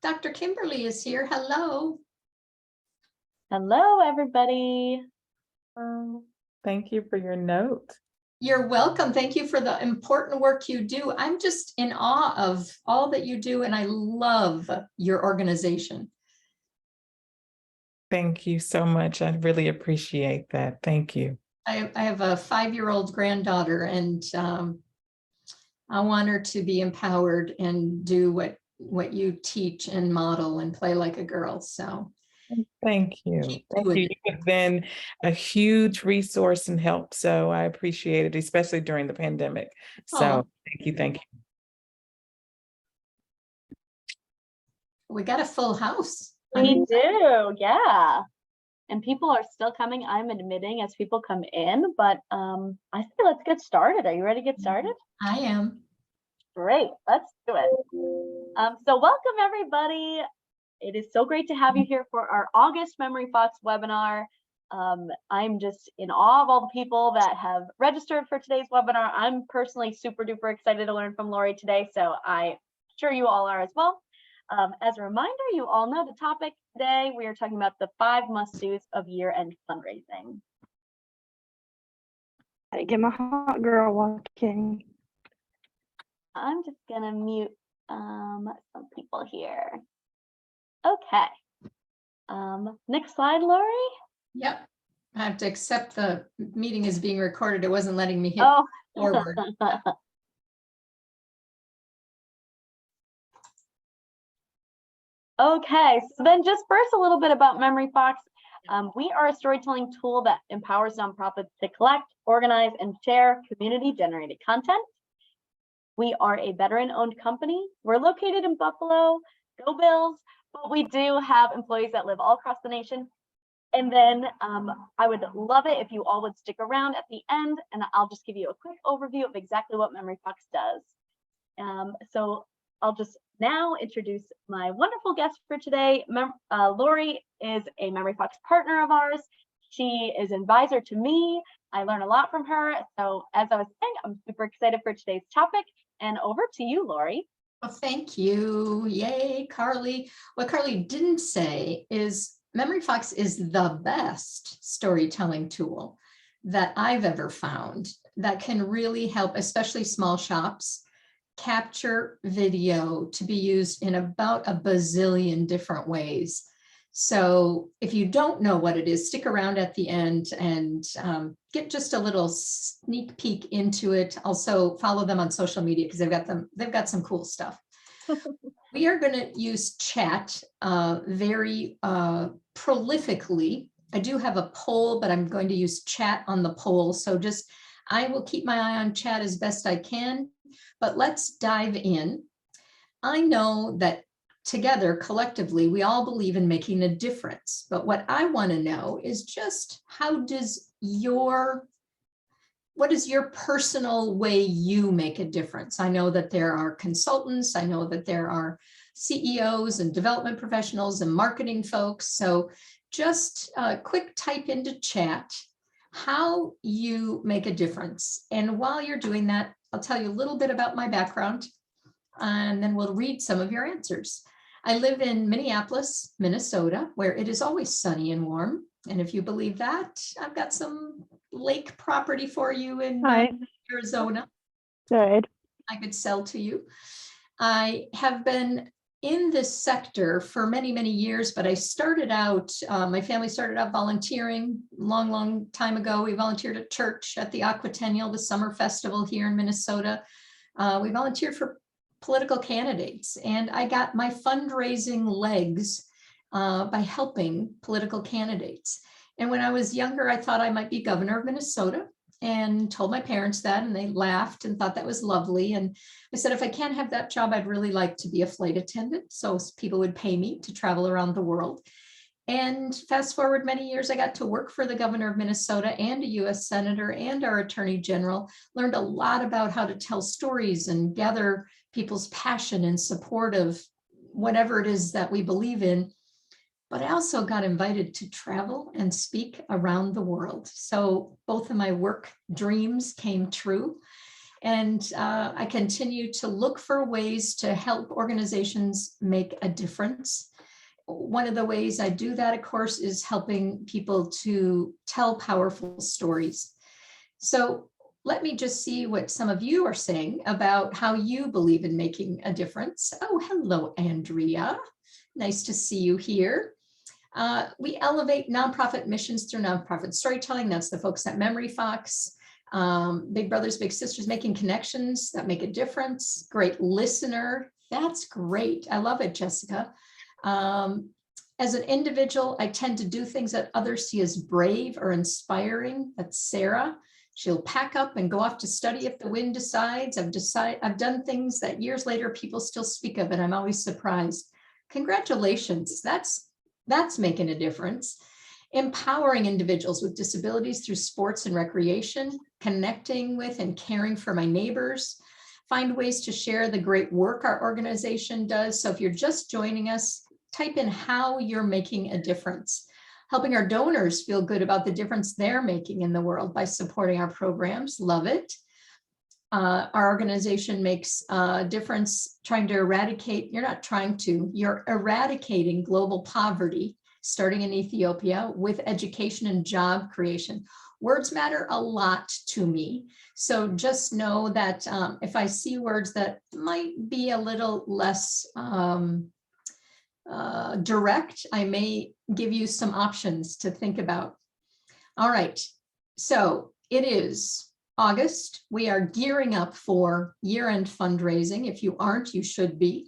Dr. Kimberly is here. Hello. Hello, everybody. Thank you for your note. You're welcome. Thank you for the important work you do. I'm just in awe of all that you do, and I love your organization. Thank you so much. I really appreciate that. Thank you. I have a 5-year-old granddaughter, and I want her to be empowered and do what you teach and model and play like a girl. So thank you. Thank you. You have been a huge resource and help. So I appreciate it, especially during the pandemic. So thank you. Thank you. We got a full house. We do, yeah. And people are still coming. I'm admitting as people come in, but I say let's get started. Are you ready to get started? I am. Great, let's do it. So welcome everybody. It is so great to have you here for our August MemoryFox webinar. I'm just in awe of all the people that have registered for today's webinar. I'm personally super duper excited to learn from Lori today, so I'm sure you all are as well. As a reminder, you all know the topic today. We are talking about the 5 must-dos of year-end fundraising. I get my hot girl walking. I'm just gonna mute some people here. Okay. Next slide, Lori. Yep. I have to accept the meeting is being recorded. It wasn't letting me hit forward. Okay, so then just first a little bit about MemoryFox. We are a storytelling tool that empowers nonprofits to collect, organize, and share community-generated content. We are a veteran-owned company. We're located in Buffalo, go Bills, but we do have employees that live all across the nation. And then I would love it if you all would stick around at the end, and I'll just give you a quick overview of exactly what MemoryFox does. So I'll just now introduce my wonderful guest for today. Lori is a MemoryFox partner of ours. She is an advisor to me. I learn a lot from her. So as I was saying, I'm super excited for today's topic. And over to you, Lori. Well, thank you. Yay, Carly. What Carly didn't say is MemoryFox is the best storytelling tool that I've ever found that can really help, especially small shops, capture video to be used in about a bazillion different ways. So if you don't know what it is, stick around at the end and get just a little sneak peek into it. Also follow them on social media because they've got some cool stuff. We are going to use chat very prolifically. I do have a poll, but I'm going to use chat on the poll. So I will keep my eye on chat as best I can, but let's dive in. I know that together, collectively, we all believe in making a difference. But what I want to know is just what is your personal way you make a difference? I know that there are consultants. I know that there are CEOs and development professionals and marketing folks. So just a quick type into chat how you make a difference. And while you're doing that, I'll tell you a little bit about my background, and then we'll read some of your answers. I live in Minneapolis, Minnesota, where it is always sunny and warm. And if you believe that, I've got some lake property for you in Arizona. Good. I could sell to you. I have been in this sector for many, many years, but I started out, my family started out volunteering long, long time ago. We volunteered at church at the Aquatennial, the summer festival here in Minnesota. We volunteered for political candidates, and I got my fundraising legs by helping political candidates. And when I was younger, I thought I might be governor of Minnesota and told my parents that, and they laughed and thought that was lovely. And I said, if I can't have that job, I'd really like to be a flight attendant. So people would pay me to travel around the world. And fast forward many years, I got to work for the governor of Minnesota and a US senator and our attorney general, learned a lot about how to tell stories and gather people's passion in support of whatever it is that we believe in. But I also got invited to travel and speak around the world. So both of my work dreams came true. And I continue to look for ways to help organizations make a difference. One of the ways I do that, of course, is helping people to tell powerful stories. So let me just see what some of you are saying about how you believe in making a difference. Oh, hello, Andrea. Nice to see you here. We elevate nonprofit missions through nonprofit storytelling. That's the folks at MemoryFox. Big brothers, big sisters, making connections that make a difference. Great listener. That's great. I love it, Jessica. As an individual, I tend to do things that others see as brave or inspiring. That's Sarah. She'll pack up and go off to study if the wind decides. I've done things that years later people still speak of, and I'm always surprised. Congratulations. That's making a difference. Empowering individuals with disabilities through sports and recreation, connecting with and caring for my neighbors, find ways to share the great work our organization does. So if you're just joining us, type in how you're making a difference. Helping our donors feel good about the difference they're making in the world by supporting our programs. Love it. Our organization makes a difference trying to eradicate, you're eradicating global poverty, starting in Ethiopia with education and job creation. Words matter a lot to me. So just know that if I see words that might be a little less direct, I may give you some options to think about. All right, so it is August. We are gearing up for year-end fundraising. If you aren't, you should be.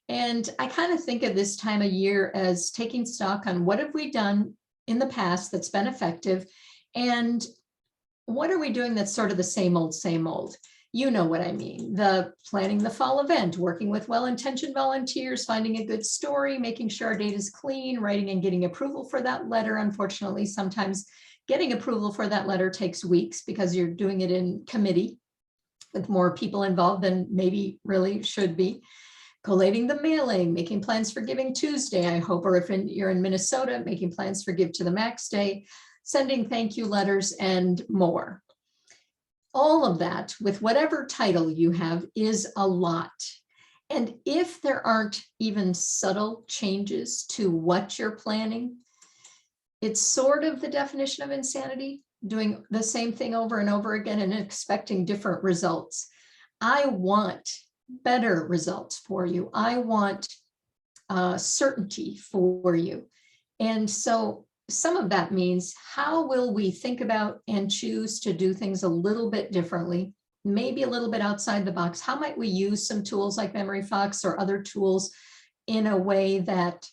And I kind of think of this time of year as taking stock on what have we done in the past that's been effective, and what are we doing that's sort of the same old, same old. You know what I mean. The planning the fall event, working with well-intentioned volunteers, finding a good story, making sure our data is clean, writing and getting approval for that letter. Unfortunately, sometimes getting approval for that letter takes weeks because you're doing it in committee with more people involved than maybe really should be. Collating the mailing, making plans for Giving Tuesday, I hope, or if you're in Minnesota, making plans for Give to the Max Day, sending thank you letters, and more. All of that, with whatever title you have, is a lot. And if there aren't even subtle changes to what you're planning, it's sort of the definition of insanity, doing the same thing over and over again and expecting different results. I want better results for you. I want certainty for you. And so some of that means, how will we think about and choose to do things a little bit differently, maybe a little bit outside the box? How might we use some tools like MemoryFox or other tools in a way that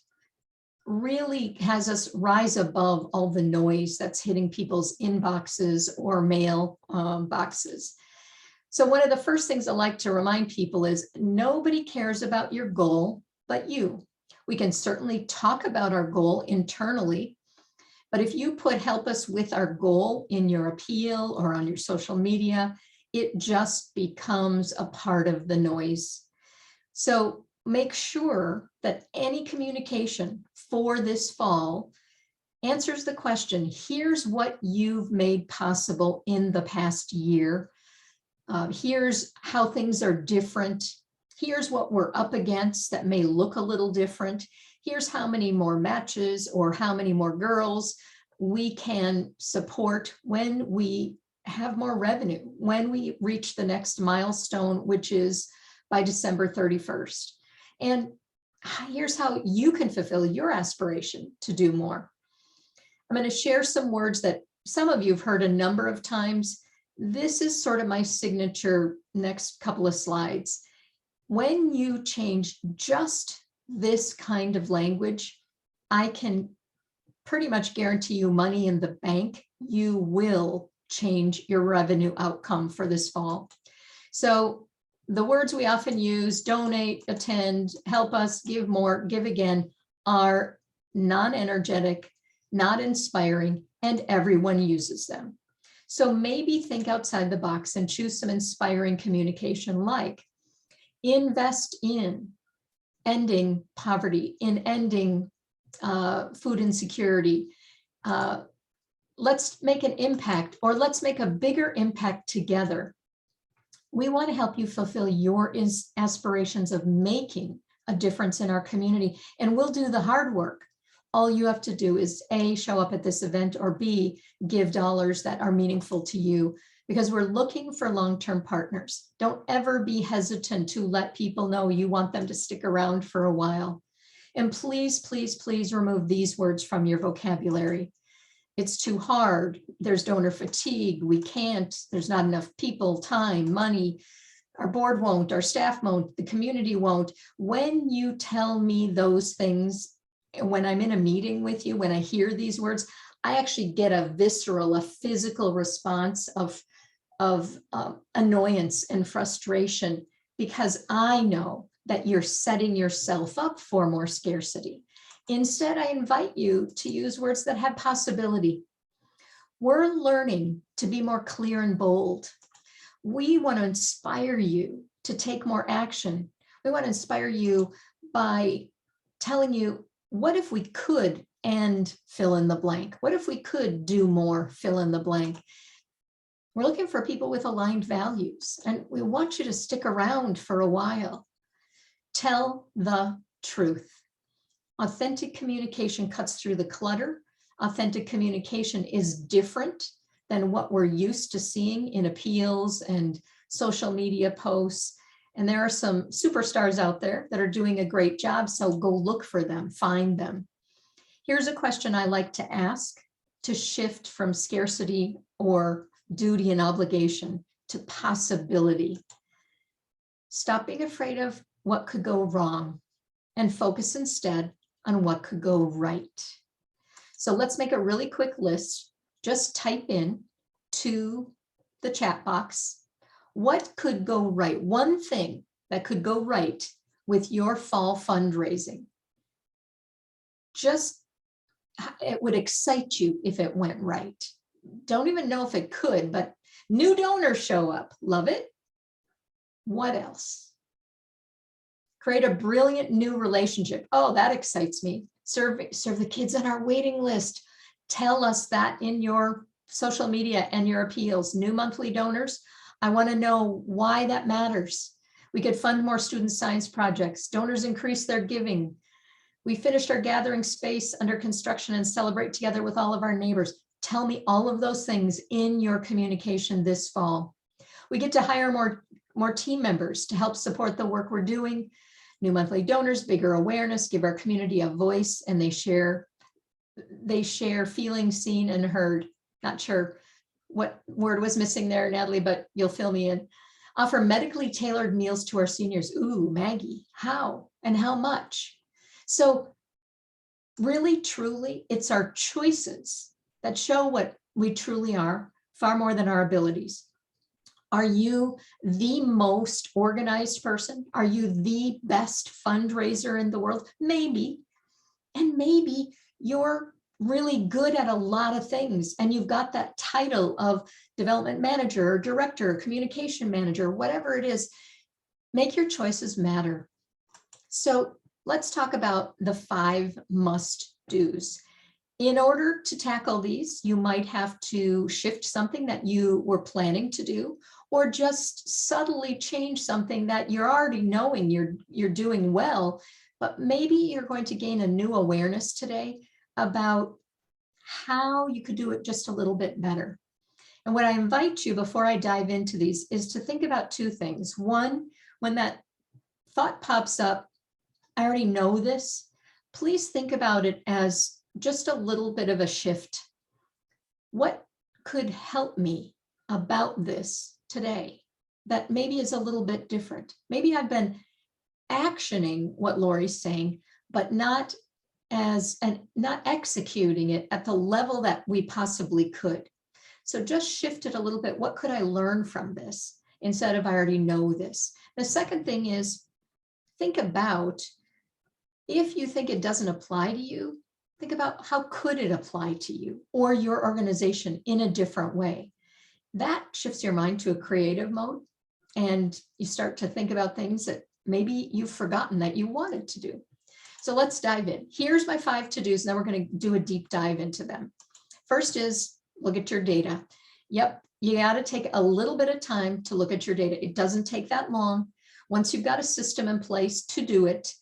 really has us rise above all the noise that's hitting people's inboxes or mail boxes? So one of the first things I like to remind people is nobody cares about your goal but you. We can certainly talk about our goal internally, but if you put help us with our goal in your appeal or on your social media, it just becomes a part of the noise. So make sure that any communication for this fall answers the question, here's what you've made possible in the past year. Here's how things are different. Here's what we're up against that may look a little different. Here's how many more matches or how many more girls we can support when we have more revenue, when we reach the next milestone, which is by December 31st. And here's how you can fulfill your aspiration to do more. I'm going to share some words that some of you have heard a number of times. This is sort of my signature next couple of slides. When you change just this kind of language, I can pretty much guarantee you money in the bank. You will change your revenue outcome for this fall. So the words we often use, donate, attend, help us, give more, give again, are non-energetic, not inspiring, and everyone uses them. So maybe think outside the box and choose some inspiring communication, like invest in ending poverty, in ending food insecurity. Let's make an impact, or let's make a bigger impact together. We want to help you fulfill your aspirations of making a difference in our community, and we'll do the hard work. All you have to do is A, show up at this event, or B, give dollars that are meaningful to you, because we're looking for long-term partners. Don't ever be hesitant to let people know you want them to stick around for a while. And please, please, please remove these words from your vocabulary. It's too hard. There's donor fatigue. We can't. There's not enough people, time, money. Our board won't, our staff won't, the community won't. When you tell me those things, when I'm in a meeting with you, when I hear these words, I actually get a visceral, a physical response of annoyance and frustration, because I know that you're setting yourself up for more scarcity. Instead, I invite you to use words that have possibility. We're learning to be more clear and bold. We want to inspire you to take more action. We want to inspire you by telling you, what if we could and fill in the blank? What if we could do more, fill in the blank? We're looking for people with aligned values, and we want you to stick around for a while. Tell the truth. Authentic communication cuts through the clutter. Authentic communication is different than what we're used to seeing in appeals and social media posts. And there are some superstars out there that are doing a great job, so go look for them, find them. Here's a question I like to ask to shift from scarcity or duty and obligation to possibility. Stop being afraid of what could go wrong and focus instead on what could go right. So let's make a really quick list. Just type in to the chat box, what could go right? One thing that could go right with your fall fundraising. Just, it would excite you if it went right. Don't even know if it could, but new donors show up. Love it. What else? Create a brilliant new relationship. Oh, that excites me. Serve the kids on our waiting list. Tell us that in your social media and your appeals. New monthly donors. I want to know why that matters. We could fund more student science projects. Donors increase their giving. We finished our gathering space under construction and celebrate together with all of our neighbors. Tell me all of those things in your communication this fall. We get to hire more team members to help support the work we're doing. New monthly donors, bigger awareness, give our community a voice, and they share feeling seen and heard. Not sure what word was missing there, Natalie, but you'll fill me in. Offer medically tailored meals to our seniors. Ooh, Maggie, how and how much? So really, truly, it's our choices that show what we truly are, far more than our abilities. Are you the most organized person? Are you the best fundraiser in the world? Maybe. And maybe you're really good at a lot of things and you've got that title of development manager or director, communication manager, whatever it is. Make your choices matter. So let's talk about the 5 must-dos. In order to tackle these, you might have to shift something that you were planning to do, or just subtly change something that you're already knowing you're doing well, but maybe you're going to gain a new awareness today about how you could do it just a little bit better. And what I invite you before I dive into these is to think about 2 things. One, when that thought pops up, I already know this, please think about it as just a little bit of a shift. What could help me about this today that maybe is a little bit different? Maybe I've been actioning what Lori's saying, but not executing it at the level that we possibly could. So just shift it a little bit. What could I learn from this instead of I already know this? The second thing is think about, if you think it doesn't apply to you, think about how could it apply to you or your organization in a different way. That shifts your mind to a creative mode, and you start to think about things that maybe you've forgotten that you wanted to do. So let's dive in. Here's my 5 to-dos, and then we're going to do a deep dive into them. First is look at your data. Yep, you got to take a little bit of time to look at your data. It doesn't take that long. Once you've got a system in place to do it,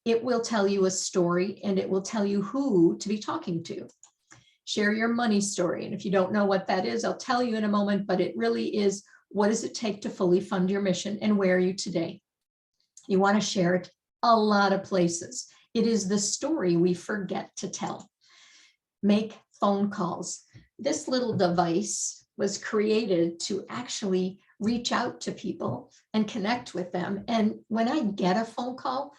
it will tell you a story and it will tell you who to be talking to. Share your money story. And if you don't know what that is, I'll tell you in a moment, but it really is, what does it take to fully fund your mission and where are you today? You want to share it a lot of places. It is the story we forget to tell. Make phone calls. This little device was created to actually reach out to people and connect with them. And when I get a phone call,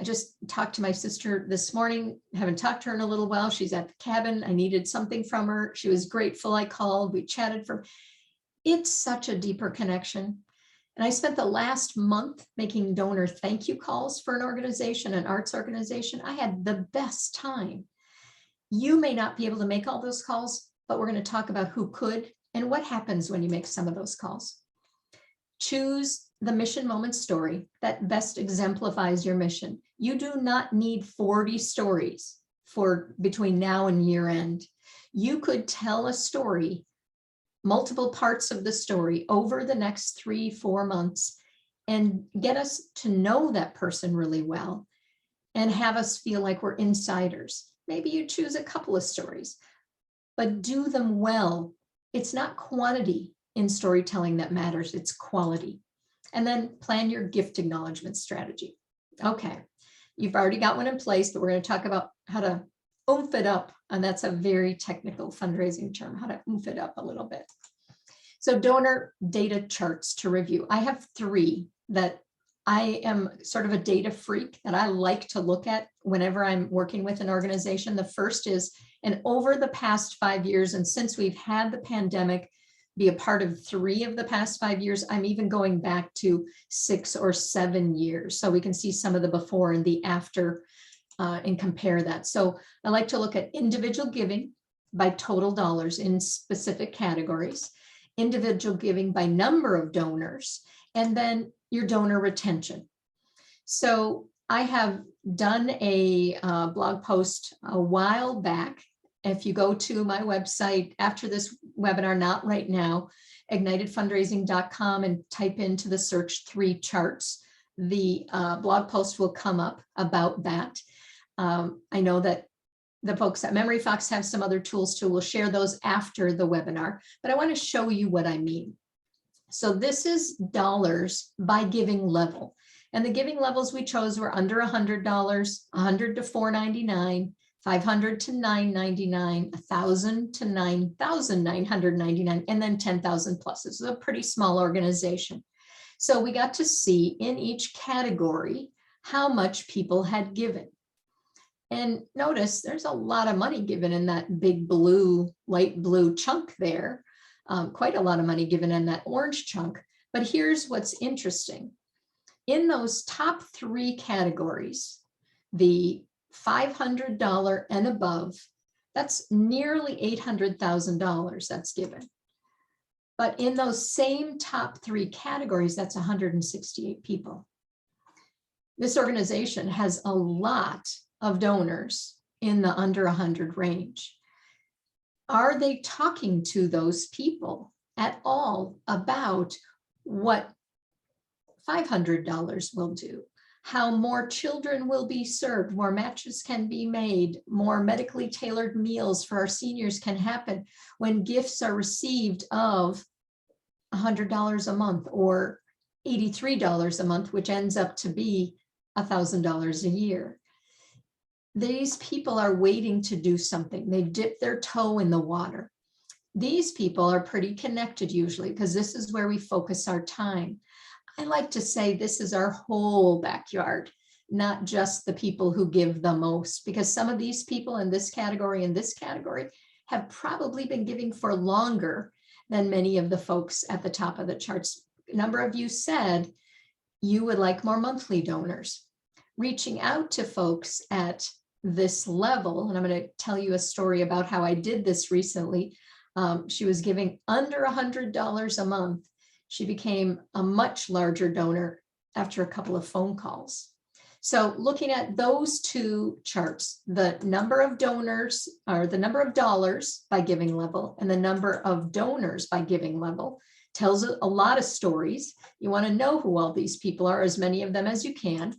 I just talked to my sister this morning, haven't talked to her in a little while. She's at the cabin. I needed something from her. She was grateful I called. We chatted for, it's such a deeper connection. And I spent the last month making donor thank you calls for an organization, an arts organization. I had the best time. You may not be able to make all those calls, but we're going to talk about who could and what happens when you make some of those calls. Choose the mission moment story that best exemplifies your mission. You do not need 40 stories for between now and year end. You could tell a story, multiple parts of the story over the next 3-4 months and get us to know that person really well and have us feel like we're insiders. Maybe you choose a couple of stories, but do them well. It's not quantity in storytelling that matters, it's quality. And then plan your gift acknowledgement strategy. Okay, you've already got one in place, but we're going to talk about how to oomph it up. And that's a very technical fundraising term, how to oomph it up a little bit. So donor data charts to review. I have 3 that I am sort of a data freak that I like to look at whenever I'm working with an organization. The first is, and over the past 5 years, and since we've had the pandemic, be a part of 3 of the past 5 years, I'm even going back to 6 or 7 years. So we can see some of the before and the after and compare that. So I like to look at individual giving by total dollars in specific categories, individual giving by number of donors, and then your donor retention. So I have done a blog post a while back. If you go to my website after this webinar, not right now, ignitedfundraising.com, and type into the search 3 charts, the blog post will come up about that. I know that the folks at MemoryFox have some other tools too. We'll share those after the webinar, but I want to show you what I mean. So this is dollars by giving level. And the giving levels we chose were under $100, $100 to $4.99, $500 to $9.99, $1,000 to $9,999, and then 10,000 plus. This is a pretty small organization. So we got to see in each category how much people had given. And notice there's a lot of money given in that big blue, light blue chunk there. Quite a lot of money given in that orange chunk. But here's what's interesting. In those top 3 categories, the $500 and above, that's nearly $800,000 that's given. But in those same top 3 categories, that's 168 people. This organization has a lot of donors in the under 100 range. Are they talking to those people at all about what $500 will do? How more children will be served, more matches can be made, more medically tailored meals for our seniors can happen when gifts are received of $100 a month or $83 a month, which ends up to be $1,000 a year. These people are waiting to do something. They dip their toe in the water. These people are pretty connected usually because this is where we focus our time. I like to say this is our whole backyard, not just the people who give the most, because some of these people in this category have probably been giving for longer than many of the folks at the top of the charts. A number of you said you would like more monthly donors. Reaching out to folks at this level, and I'm going to tell you a story about how I did this recently. She was giving under $100 a month. She became a much larger donor after a couple of phone calls. So looking at those two charts, the number of donors or the number of dollars by giving level and the number of donors by giving level tells a lot of stories. You want to know who all these people are, as many of them as you can.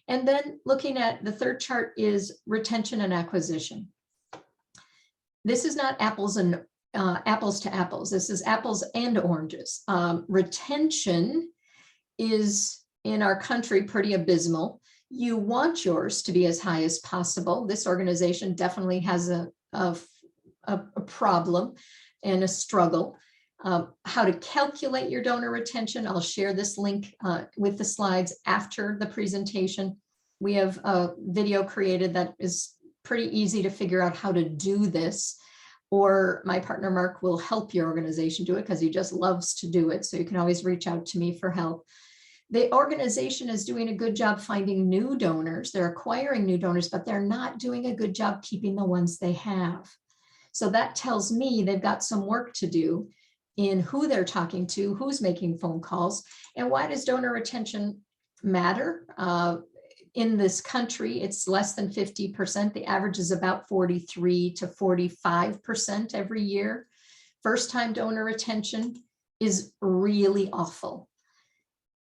And then looking at the third chart is retention and acquisition. This is not apples to apples. This is apples and oranges. Retention is in our country pretty abysmal. You want yours to be as high as possible. This organization definitely has a problem and a struggle. How to calculate your donor retention, I'll share this link with the slides after the presentation. We have a video created that is pretty easy to figure out how to do this, or my partner Mark will help your organization do it because he just loves to do it. So you can always reach out to me for help. The organization is doing a good job finding new donors. They're acquiring new donors, but they're not doing a good job keeping the ones they have. So that tells me they've got some work to do in who they're talking to, who's making phone calls, and why does donor retention matter? In this country, it's less than 50%. The average is about 43 to 45% every year. First-time donor retention is really awful.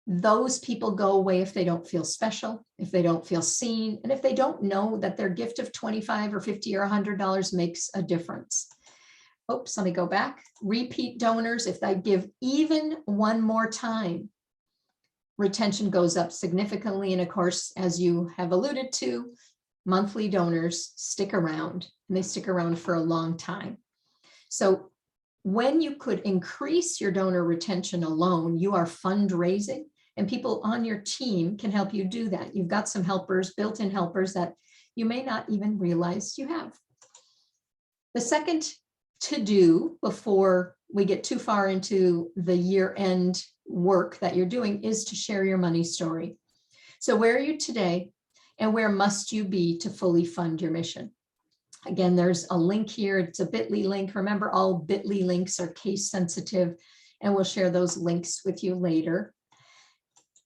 Those people go away if they don't feel special, if they don't feel seen, and if they don't know that their gift of $25 or $50 or $100 makes a difference. Oops, let me go back. Repeat donors, if they give even one more time, retention goes up significantly. And of course, as you have alluded to, monthly donors stick around, and they stick around for a long time. So when you could increase your donor retention alone, you are fundraising, and people on your team can help you do that. You've got some helpers, built-in helpers that you may not even realize you have. The second to do before we get too far into the year-end work that you're doing is to share your money story. So where are you today, and where must you be to fully fund your mission? Again, there's a link here. It's a bit.ly link. Remember, all bit.ly links are case sensitive, and we'll share those links with you later.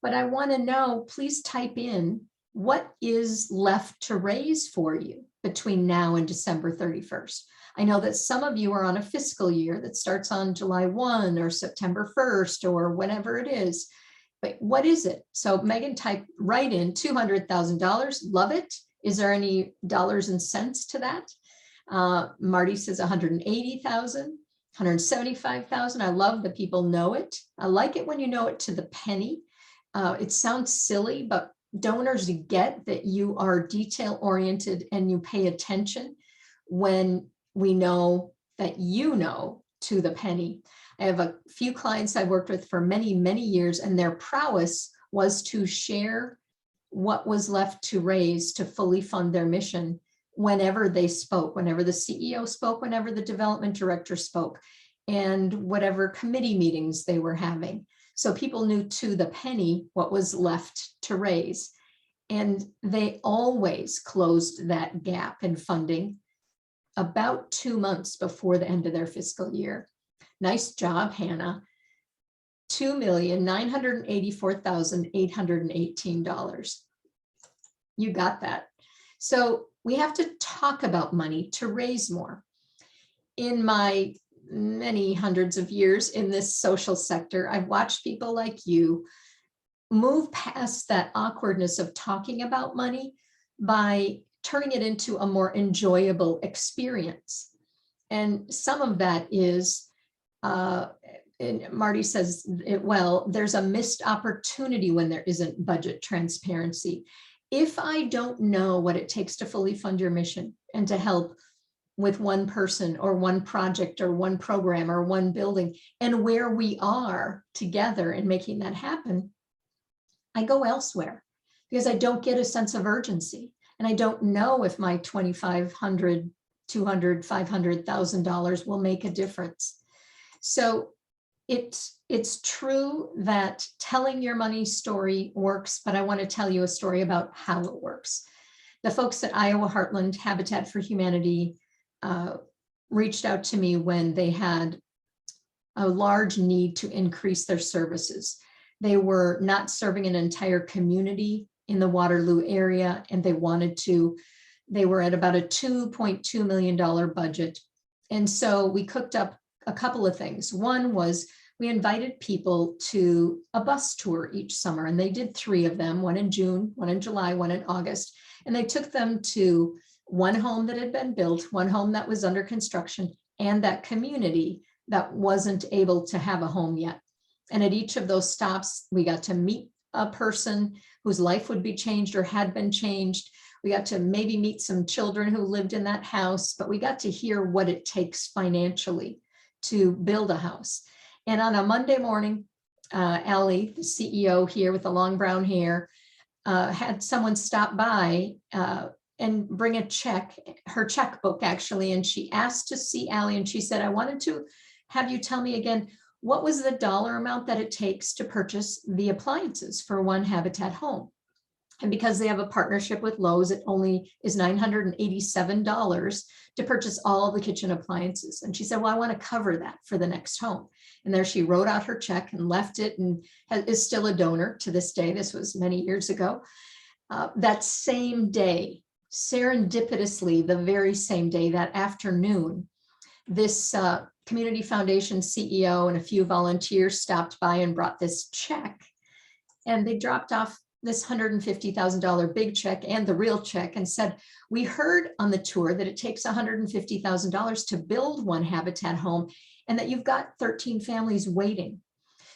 But I want to know, please type in what is left to raise for you between now and December 31st. I know that some of you are on a fiscal year that starts on July 1 or September 1st or whatever it is. But what is it? So Megan, type right in $200,000. Love it. Is there any dollars and cents to that? Marty says 180,000, 175,000. I love that people know it. I like it when you know it to the penny. It sounds silly, but donors get that you are detail oriented and you pay attention when we know that you know to the penny. I have a few clients I've worked with for many, many years, and their prowess was to share what was left to raise to fully fund their mission whenever they spoke, whenever the CEO spoke, whenever the development director spoke, and whatever committee meetings they were having. So people knew to the penny what was left to raise. And they always closed that gap in funding about 2 months before the end of their fiscal year. Nice job, Hannah. $2,984,818. You got that. So we have to talk about money to raise more. In my many hundreds of years in this social sector, I've watched people like you move past that awkwardness of talking about money by turning it into a more enjoyable experience. And some of that is, and Marty says it well, there's a missed opportunity when there isn't budget transparency. If I don't know what it takes to fully fund your mission and to help with one person or one project or one program or one building, and where we are together in making that happen, I go elsewhere because I don't get a sense of urgency. And I don't know if my $2,500, $200, $500,000 will make a difference. So it's true that telling your money story works, but I want to tell you a story about how it works. The folks at Iowa Heartland Habitat for Humanity reached out to me when they had a large need to increase their services. They were not serving an entire community in the Waterloo area, and they were at about a $2.2 million budget. And so we cooked up a couple of things. One was we invited people to a bus tour each summer, and they did 3 of them, one in June, one in July, one in August. And they took them to one home that had been built, one home that was under construction, and that community that wasn't able to have a home yet. And at each of those stops, we got to meet a person whose life would be changed or had been changed. We got to maybe meet some children who lived in that house, but we got to hear what it takes financially to build a house. And on a Monday morning, Allie, the CEO here with the long brown hair, had someone stop by and bring a check, her checkbook actually, and she asked to see Allie, and she said, I wanted to have you tell me again, what was the dollar amount that it takes to purchase the appliances for one Habitat home? And because they have a partnership with Lowe's, it only is $987 to purchase all the kitchen appliances. And she said, well, I want to cover that for the next home. And there she wrote out her check and left it, and is still a donor to this day. This was many years ago. That same day, serendipitously, the very same day, that afternoon, this Community Foundation CEO and a few volunteers stopped by and brought this check. And they dropped off this $150,000 big check and the real check and said, we heard on the tour that it takes $150,000 to build one Habitat home and that you've got 13 families waiting.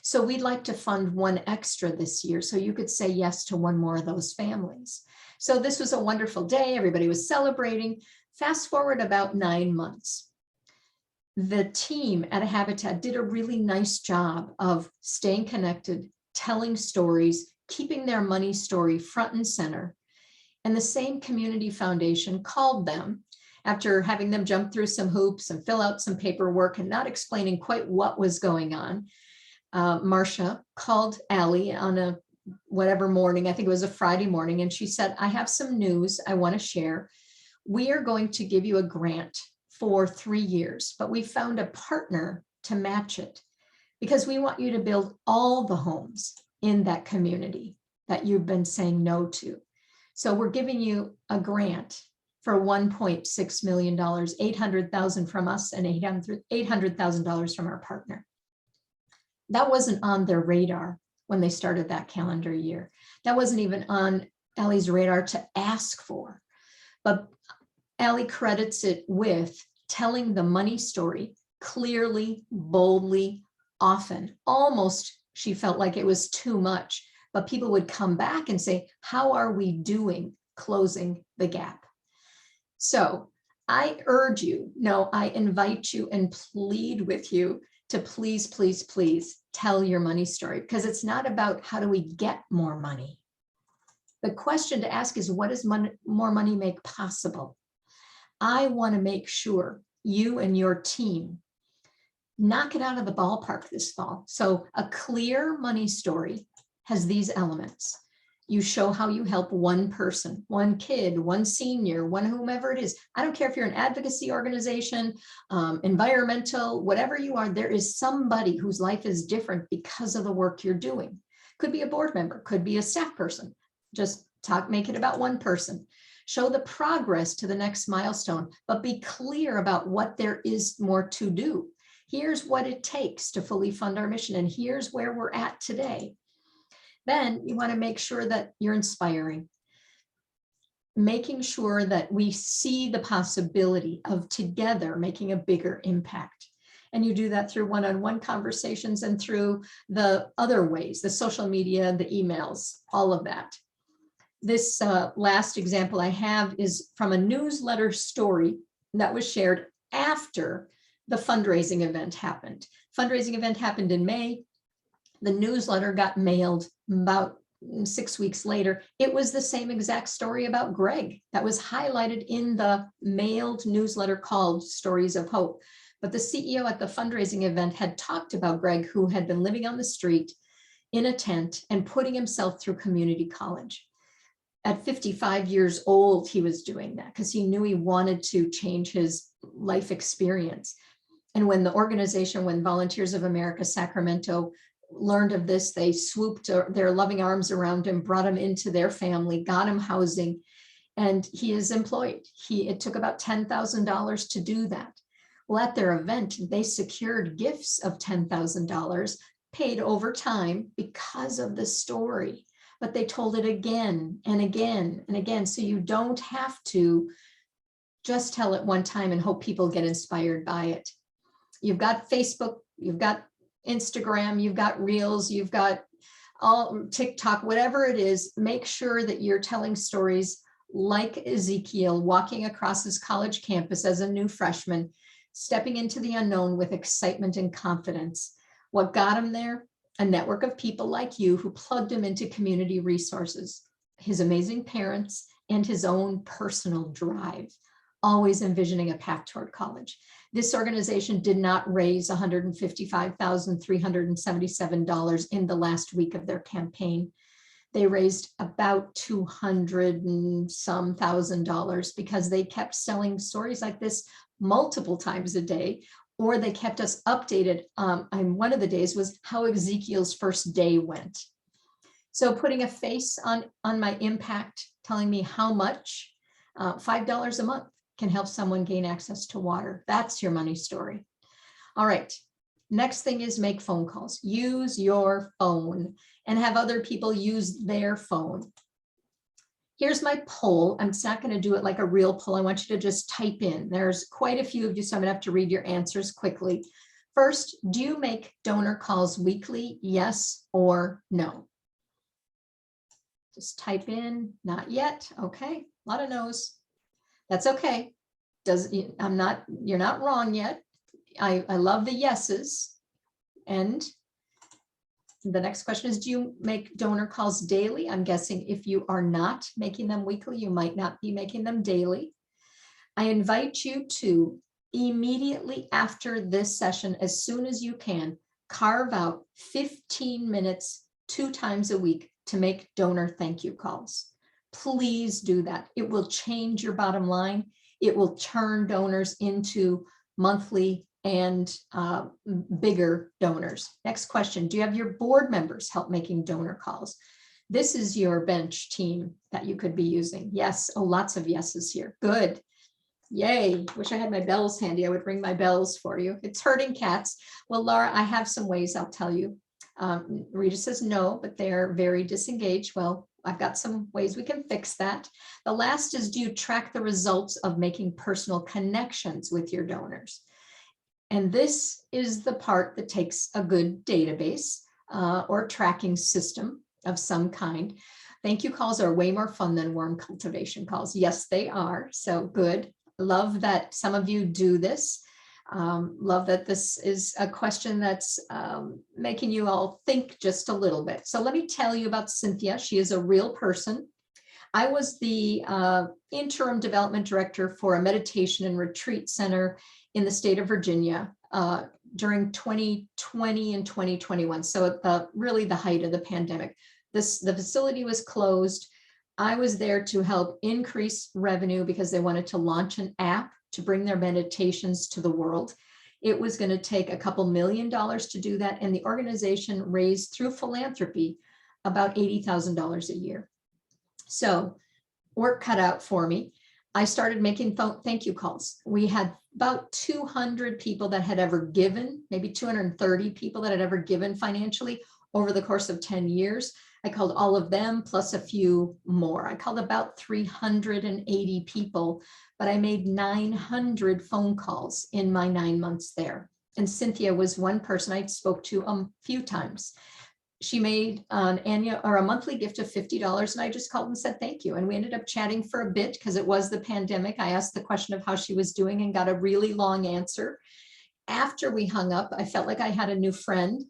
So we'd like to fund one extra this year so you could say yes to one more of those families. So this was a wonderful day. Everybody was celebrating. Fast forward about 9 months. The team at Habitat did a really nice job of staying connected, telling stories, keeping their money story front and center. And the same Community Foundation called them after having them jump through some hoops and fill out some paperwork and not explaining quite what was going on. Marcia called Allie on a whatever morning, I think it was a Friday morning, and she said, I have some news I want to share. We are going to give you a grant for 3 years, but we found a partner to match it because we want you to build all the homes in that community that you've been saying no to. So we're giving you a grant for $1.6 million, $800,000 from us and $800,000 from our partner. That wasn't on their radar when they started that calendar year. That wasn't even on Allie's radar to ask for. But Allie credits it with telling the money story clearly, boldly, often. Almost she felt like it was too much, but people would come back and say, how are we doing closing the gap? So I urge you, no, I invite you and plead with you to please, please, please tell your money story, because it's not about how do we get more money. The question to ask is, what does more money make possible? I want to make sure you and your team knock it out of the ballpark this fall. So a clear money story has these elements. You show how you help one person, one kid, one senior, one whomever it is. I don't care if you're an advocacy organization, environmental, whatever you are, there is somebody whose life is different because of the work you're doing. Could be a board member, could be a staff person. Just make it about one person. Show the progress to the next milestone, but be clear about what there is more to do. Here's what it takes to fully fund our mission, and here's where we're at today. Then you want to make sure that you're inspiring, making sure that we see the possibility of together making a bigger impact. And you do that through one-on-one conversations and through the other ways, the social media, the emails, all of that. This last example I have is from a newsletter story that was shared after the fundraising event happened. Fundraising event happened in May. The newsletter got mailed about 6 weeks later. It was the same exact story about Greg that was highlighted in the mailed newsletter called Stories of Hope. But the CEO at the fundraising event had talked about Greg, who had been living on the street in a tent and putting himself through community college. At 55 years old, he was doing that because he knew he wanted to change his life experience. And when the organization, when Volunteers of America Sacramento learned of this, they swooped their loving arms around him, brought him into their family, got him housing, and he is employed. It took about $10,000 to do that. Well, at their event, they secured gifts of $10,000, paid over time because of the story, but they told it again and again and again. So you don't have to just tell it one time and hope people get inspired by it. You've got Facebook, you've got Instagram, you've got Reels, you've got all TikTok, whatever it is, make sure that you're telling stories like Ezekiel walking across his college campus as a new freshman, stepping into the unknown with excitement and confidence. What got him there? A network of people like you who plugged him into community resources, his amazing parents, and his own personal drive, always envisioning a path toward college. This organization did not raise $155,377 in the last week of their campaign. They raised about $200 and some thousand because they kept selling stories like this multiple times a day, or they kept us updated. And one of the days was how Ezekiel's first day went. So putting a face on my impact, telling me how much, $5 a month can help someone gain access to water. That's your money story. All right. Next thing is make phone calls. Use your phone and have other people use their phone. Here's my poll. I'm not going to do it like a real poll. I want you to just type in. There's quite a few of you, so I'm going to have to read your answers quickly. First, do you make donor calls weekly? Yes or no? Just type in, not yet. Okay, a lot of no's. That's okay. You're not wrong yet. I love the yeses. And the next question is, do you make donor calls daily? I'm guessing if you are not making them weekly, you might not be making them daily. I invite you to immediately after this session, as soon as you can, carve out 15 minutes 2 times a week to make donor thank you calls. Please do that. It will change your bottom line. It will turn donors into monthly and bigger donors. Next question, do you have your board members help making donor calls? This is your bench team that you could be using. Yes, oh, lots of yeses here. Good. Yay. Wish I had my bells handy. I would ring my bells for you. It's herding cats. Well, Laura, I have some ways I'll tell you. Rita says no, but they're very disengaged. Well, I've got some ways we can fix that. The last is, do you track the results of making personal connections with your donors? And this is the part that takes a good database or tracking system of some kind. Thank you calls are way more fun than worm cultivation calls. Yes, they are. So good. Love that some of you do this. Love that this is a question that's making you all think just a little bit. So let me tell you about Cynthia. She is a real person. I was the interim development director for a meditation and retreat center in the state of Virginia during 2020 and 2021. So at really the height of the pandemic, the facility was closed. I was there to help increase revenue because they wanted to launch an app to bring their meditations to the world. It was going to take a couple $1 million to do that. And the organization raised through philanthropy about $80,000 a year. So work cut out for me. I started making thank you calls. We had about 200 people that had ever given, maybe 230 people that had ever given financially over the course of 10 years. I called all of them plus a few more. I called about 380 people, but I made 900 phone calls in my 9 months there. And Cynthia was one person I spoke to a few times. She made an annual or a monthly gift of $50, and I just called and said thank you. And we ended up chatting for a bit because it was the pandemic. I asked the question of how she was doing and got a really long answer. After we hung up, I felt like I had a new friend.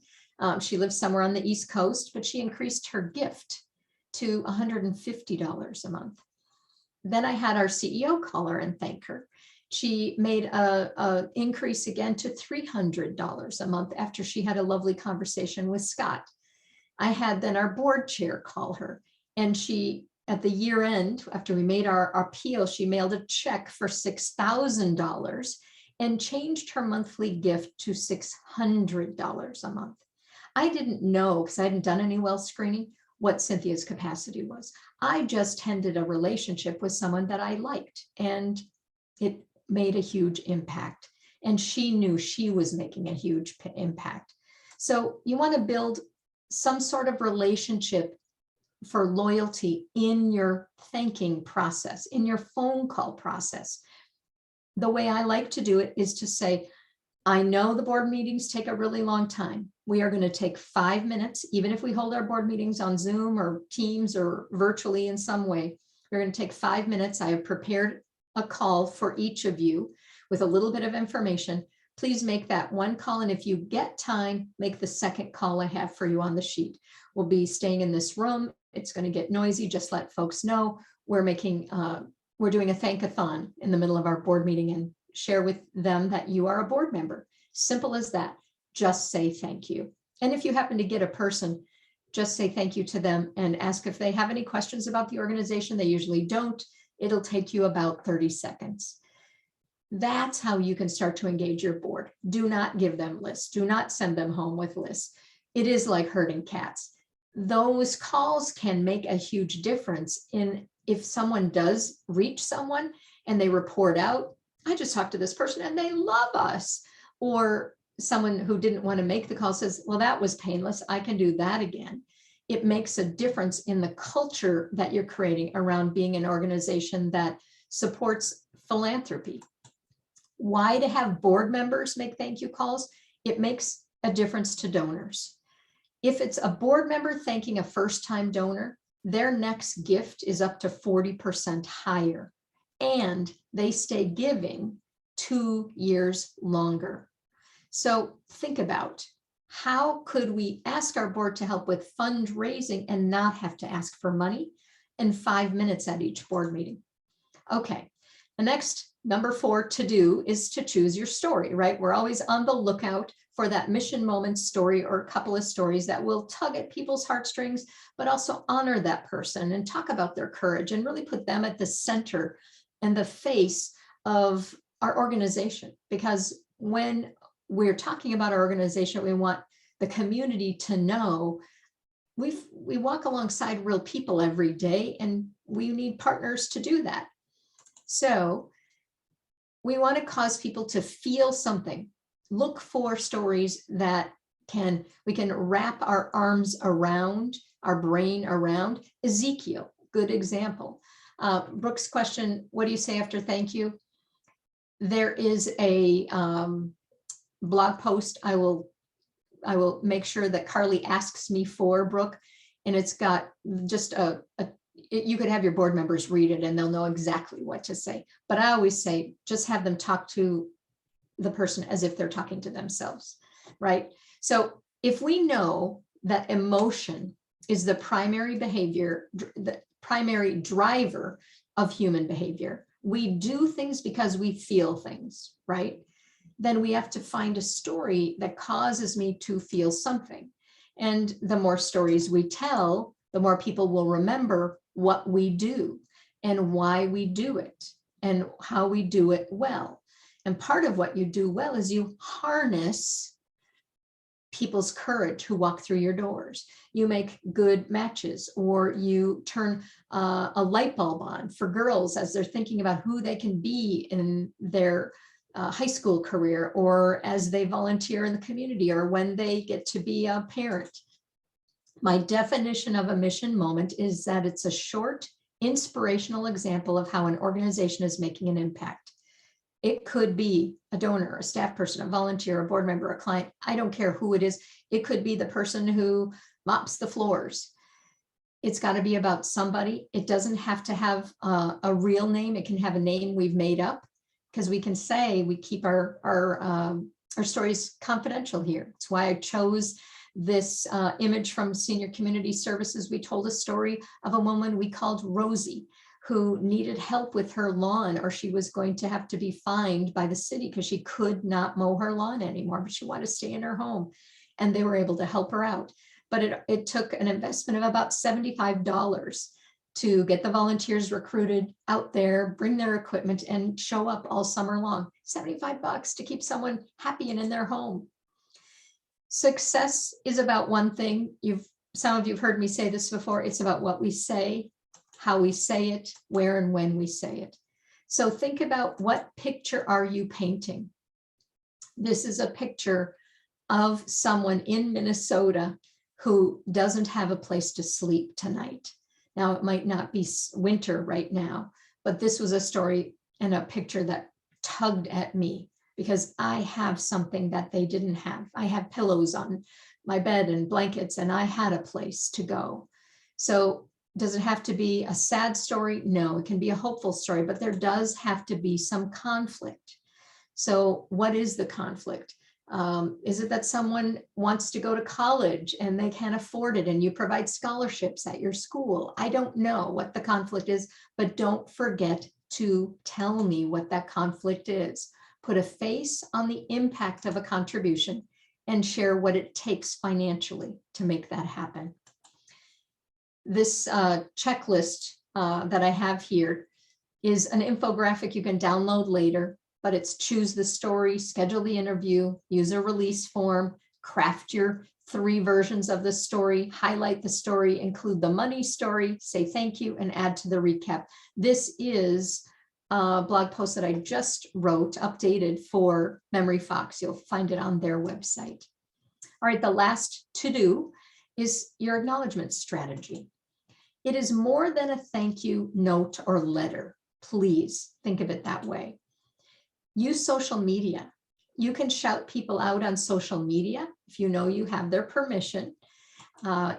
She lives somewhere on the East Coast, but she increased her gift to $150 a month. Then I had our CEO call her and thank her. She made an increase again to $300 a month after she had a lovely conversation with Scott. I had then our board chair call her, and she, at the year end, after we made our appeal, she mailed a check for $6,000 and changed her monthly gift to $600 a month. I didn't know, because I hadn't done any wealth screening, what Cynthia's capacity was. I just tended a relationship with someone that I liked, and it made a huge impact. And she knew she was making a huge impact. So you want to build some sort of relationship for loyalty in your thanking process, in your phone call process. The way I like to do it is to say, I know the board meetings take a really long time. We are going to take 5 minutes, even if we hold our board meetings on Zoom or Teams or virtually in some way. We're going to take 5 minutes. I have prepared a call for each of you with a little bit of information. Please make that one call. And if you get time, make the second call I have for you on the sheet. We'll be staying in this room. It's going to get noisy. Just let folks know we're doing a thankathon in the middle of our board meeting, and share with them that you are a board member. Simple as that. Just say thank you. And if you happen to get a person, just say thank you to them and ask if they have any questions about the organization. They usually don't. It'll take you about 30 seconds. That's how you can start to engage your board. Do not give them lists. Do not send them home with lists. It is like herding cats. Those calls can make a huge difference in if someone does reach someone and they report out, I just talked to this person and they love us. Or someone who didn't want to make the call says, well, that was painless. I can do that again. It makes a difference in the culture that you're creating around being an organization that supports philanthropy. Why to have board members make thank you calls? It makes a difference to donors. If it's a board member thanking a first-time donor, their next gift is up to 40% higher, and they stay giving 2 years longer. So think about, how could we ask our board to help with fundraising and not have to ask for money in 5 minutes at each board meeting? Okay, the next number 4 to do is to choose your story, right? We're always on the lookout for that mission moment story or a couple of stories that will tug at people's heartstrings, but also honor that person and talk about their courage and really put them at the center and the face of our organization. Because when we're talking about our organization, we want the community to know we walk alongside real people every day, and we need partners to do that. So we want to cause people to feel something. Look for stories that we can wrap our arms around, our brain around. Ezekiel, good example. Brooke's question, what do you say after thank you? There is a blog post I will make sure that Carly asks me for, Brooke, and it's got just you could have your board members read it and they'll know exactly what to say. But I always say, just have them talk to the person as if they're talking to themselves, right? So if we know that emotion is the primary behavior, the primary driver of human behavior, we do things because we feel things, right? Then we have to find a story that causes me to feel something. And the more stories we tell, the more people will remember what we do and why we do it and how we do it well. And part of what you do well is you harness people's courage who walk through your doors. You make good matches, or you turn a light bulb on for girls as they're thinking about who they can be in their high school career, or as they volunteer in the community, or when they get to be a parent. My definition of a mission moment is that it's a short, inspirational example of how an organization is making an impact. It could be a donor, a staff person, a volunteer, a board member, a client. I don't care who it is. It could be the person who mops the floors. It's got to be about somebody. It doesn't have to have a real name. It can have a name we've made up, because we can say we keep our stories confidential here. It's why I chose this image from Senior Community Services. We told a story of a woman we called Rosie, who needed help with her lawn, or she was going to have to be fined by the city because she could not mow her lawn anymore, but she wanted to stay in her home, and they were able to help her out. But it took an investment of about $75 to get the volunteers recruited out there, bring their equipment, and show up all summer long. $75 to keep someone happy and in their home. Success is about one thing. Some of you've heard me say this before. It's about what we say, how we say it, where and when we say it. So think about, what picture are you painting? This is a picture of someone in Minnesota who doesn't have a place to sleep tonight. Now, it might not be winter right now, but this was a story and a picture that tugged at me because I have something that they didn't have. I have pillows on my bed and blankets, and I had a place to go. So does it have to be a sad story? No, it can be a hopeful story, but there does have to be some conflict. So what is the conflict? Is it that someone wants to go to college and they can't afford it and you provide scholarships at your school? I don't know what the conflict is, but don't forget to tell me what that conflict is. Put a face on the impact of a contribution and share what it takes financially to make that happen. This checklist that I have here is an infographic you can download later, but it's choose the story, schedule the interview, use a release form, craft your 3 versions of the story, highlight the story, include the money story, say thank you, and add to the recap. This is a blog post that I just wrote, updated for MemoryFox. You'll find it on their website. All right, the last to do is your acknowledgement strategy. It is more than a thank you note or letter. Please think of it that way. Use social media. You can shout people out on social media if you know you have their permission.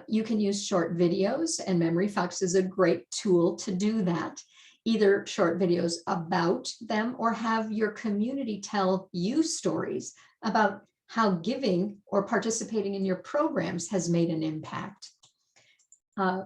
You can use short videos, and MemoryFox is a great tool to do that. Either short videos about them or have your community tell you stories about how giving or participating in your programs has made an impact.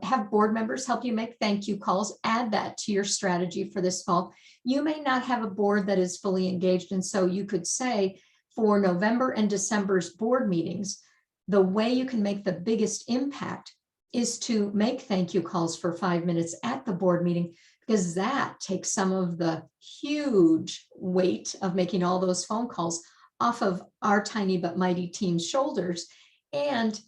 Have board members help you make thank you calls. Add that to your strategy for this fall. You may not have a board that is fully engaged, and so you could say for November and December's board meetings, the way you can make the biggest impact is to make thank you calls for 5 minutes at the board meeting, because that takes some of the huge weight of making all those phone calls off of our tiny but mighty team's shoulders. And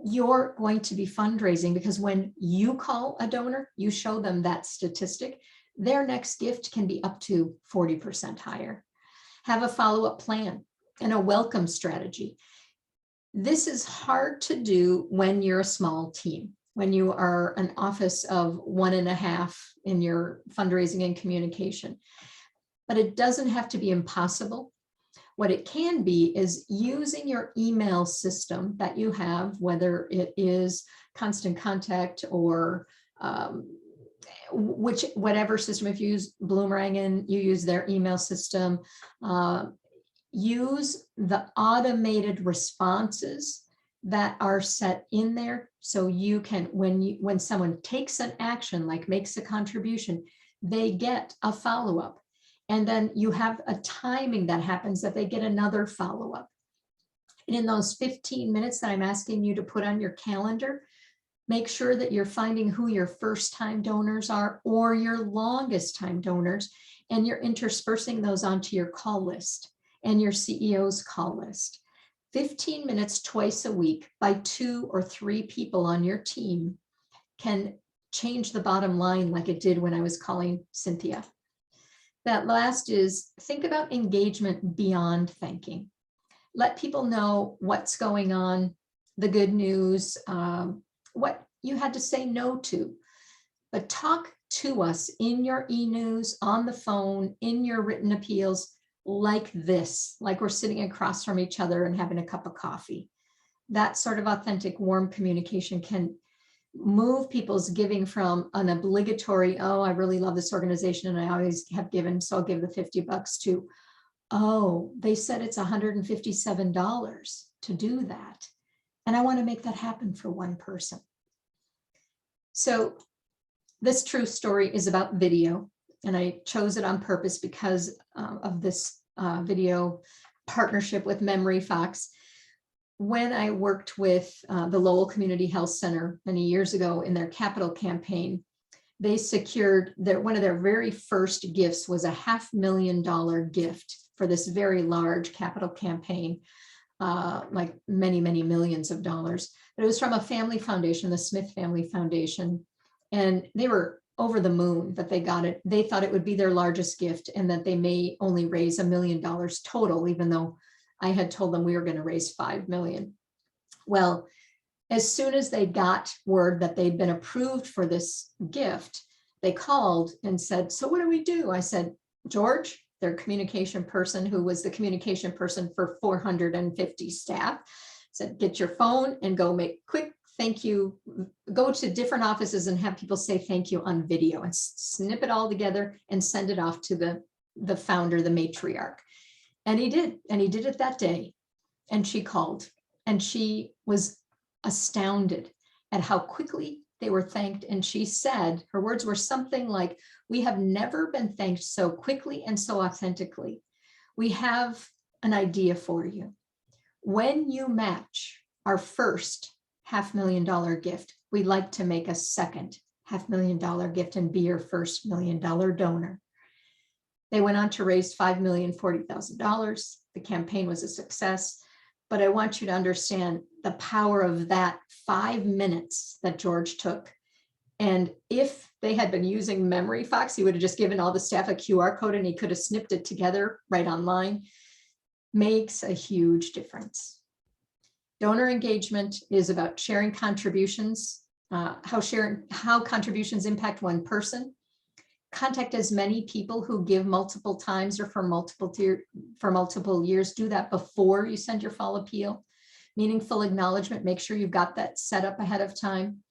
you're going to be fundraising, because when you call a donor, you show them that statistic, their next gift can be up to 40% higher. Have a follow-up plan and a welcome strategy. This is hard to do when you're a small team, when you are an office of 1.5 in your fundraising and communication, but it doesn't have to be impossible. What it can be is using your email system that you have, whether it is Constant Contact or whatever system. If you use Bloomerang and you use their email system, use the automated responses that are set in there. So you can, when someone takes an action, like makes a contribution, they get a follow-up. And then you have a timing that happens that they get another follow-up. And in those 15 minutes that I'm asking you to put on your calendar, make sure that you're finding who your first-time donors are or your longest-time donors, and you're interspersing those onto your call list and your CEO's call list. 15 minutes twice a week by 2 or 3 people on your team can change the bottom line like it did when I was calling Cynthia. That last is, think about engagement beyond thanking. Let people know what's going on, the good news, what you had to say no to. But talk to us in your e-news, on the phone, in your written appeals, like this, like we're sitting across from each other and having a cup of coffee. That sort of authentic, warm communication can move people's giving from an obligatory, oh, I really love this organization and I always have given, so I'll give the $50, to, oh, they said it's $157 to do that. And I want to make that happen for one person. So this true story is about video, and I chose it on purpose because of this video partnership with MemoryFox. When I worked with the Lowell Community Health Center many years ago in their capital campaign, they secured one of their very first gifts was a $500,000 gift for this very large capital campaign. like many, many millions of dollars. But it was from a family foundation, the Smith Family Foundation. And they were over the moon that they got it. They thought it would be their largest gift and that they may only raise $1 million total, even though I had told them we were going to raise 5 million. Well, as soon as they got word that they'd been approved for this gift, they called and said, so what do we do? I said, George, their communication person, who was the communication person for 450 staff, said, get your phone and go make quick thank you, go to different offices and have people say thank you on video and snip it all together and send it off to the founder, the matriarch. And he did it that day. And she called and she was astounded at how quickly they were thanked. And she said, her words were something like, we have never been thanked so quickly and so authentically. We have an idea for you. When you match our first $500,000 gift, we'd like to make a second $500,000 gift and be your first $1 million donor. They went on to raise $5,040,000. The campaign was a success, but I want you to understand the power of that 5 minutes that George took. And if they had been using MemoryFox, he would have just given all the staff a QR code and he could have snipped it together right online. Makes a huge difference. Donor engagement is about sharing contributions, how contributions impact one person. Contact as many people who give multiple times or for multiple years. Do that before you send your fall appeal. Meaningful acknowledgement, make sure you've got that set up ahead of time.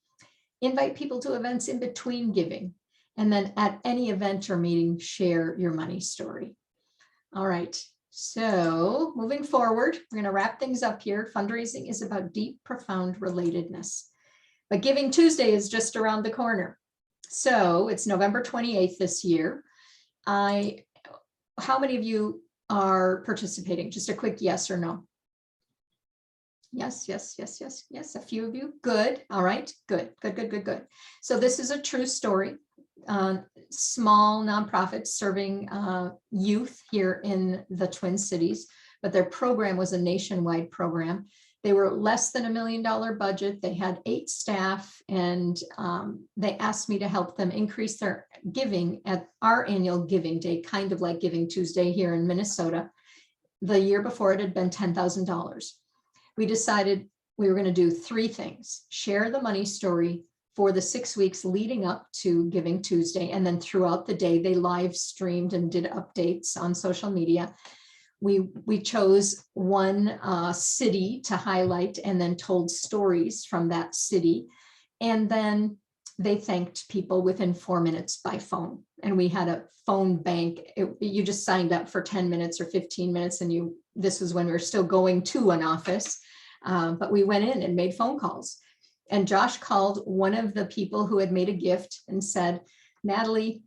Invite people to events in between giving. And then at any event or meeting, share your money story. All right. So moving forward, we're going to wrap things up here. Fundraising is about deep, profound relatedness. But Giving Tuesday is just around the corner. So it's November 28th this year. How many of you are participating? Just a quick yes or no. Yes, yes, yes, yes, yes. A few of you. Good. All right. Good, good, good, good, good. So this is a true story. Small nonprofit serving youth here in the Twin Cities, but their program was a nationwide program. They were less than $1 million budget. They had 8 staff, and they asked me to help them increase their giving at our annual giving day, kind of like Giving Tuesday here in Minnesota. The year before it had been $10,000. We decided we were going to do 3 things: share the money story for the 6 weeks leading up to Giving Tuesday. And then throughout the day, they live streamed and did updates on social media. We chose one city to highlight and then told stories from that city. And then they thanked people within 4 minutes by phone. And we had a phone bank. You just signed up for 10 minutes or 15 minutes. And this was when we were still going to an office, but we went in and made phone calls. And Josh called one of the people who had made a gift and said, Natalie,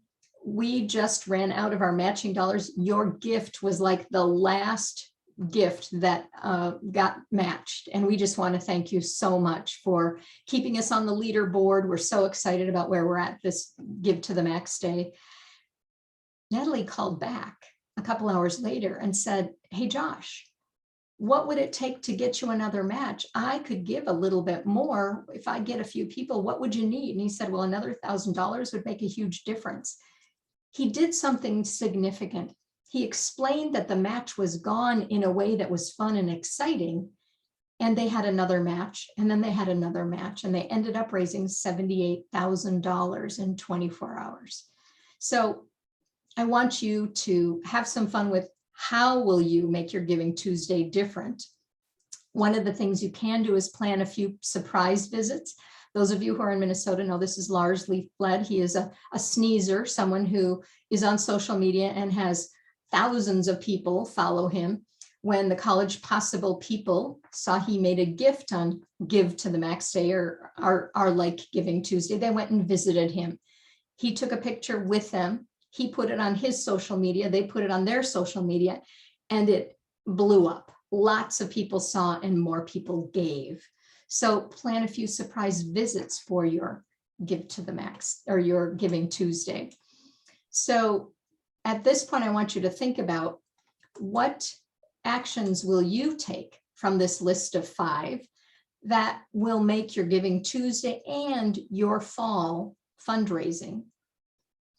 we just ran out of our matching dollars. Your gift was like the last gift that got matched. And we just want to thank you so much for keeping us on the leaderboard. We're so excited about where we're at this Give to the Max Day. Natalie called back a couple hours later and said, hey, Josh, what would it take to get you another match? I could give a little bit more. If I get a few people, what would you need? And he said, well, another $1,000 would make a huge difference. He did something significant. He explained that the match was gone in a way that was fun and exciting. And they had another match, and then they had another match, and they ended up raising $78,000 in 24 hours. So I want you to have some fun with how will you make your Giving Tuesday different. One of the things you can do is plan a few surprise visits. Those of you who are in Minnesota know this is Lars Leafblad. He is a sneezer, someone who is on social media and has thousands of people follow him. When the College Possible people saw he made a gift on Give to the Max Day or our like Giving Tuesday, they went and visited him. He took a picture with them. He put it on his social media. They put it on their social media, and it blew up. Lots of people saw and more people gave. So plan a few surprise visits for your Give to the Max or your Giving Tuesday. So at this point, I want you to think about what actions will you take from this list of 5 that will make your Giving Tuesday and your fall fundraising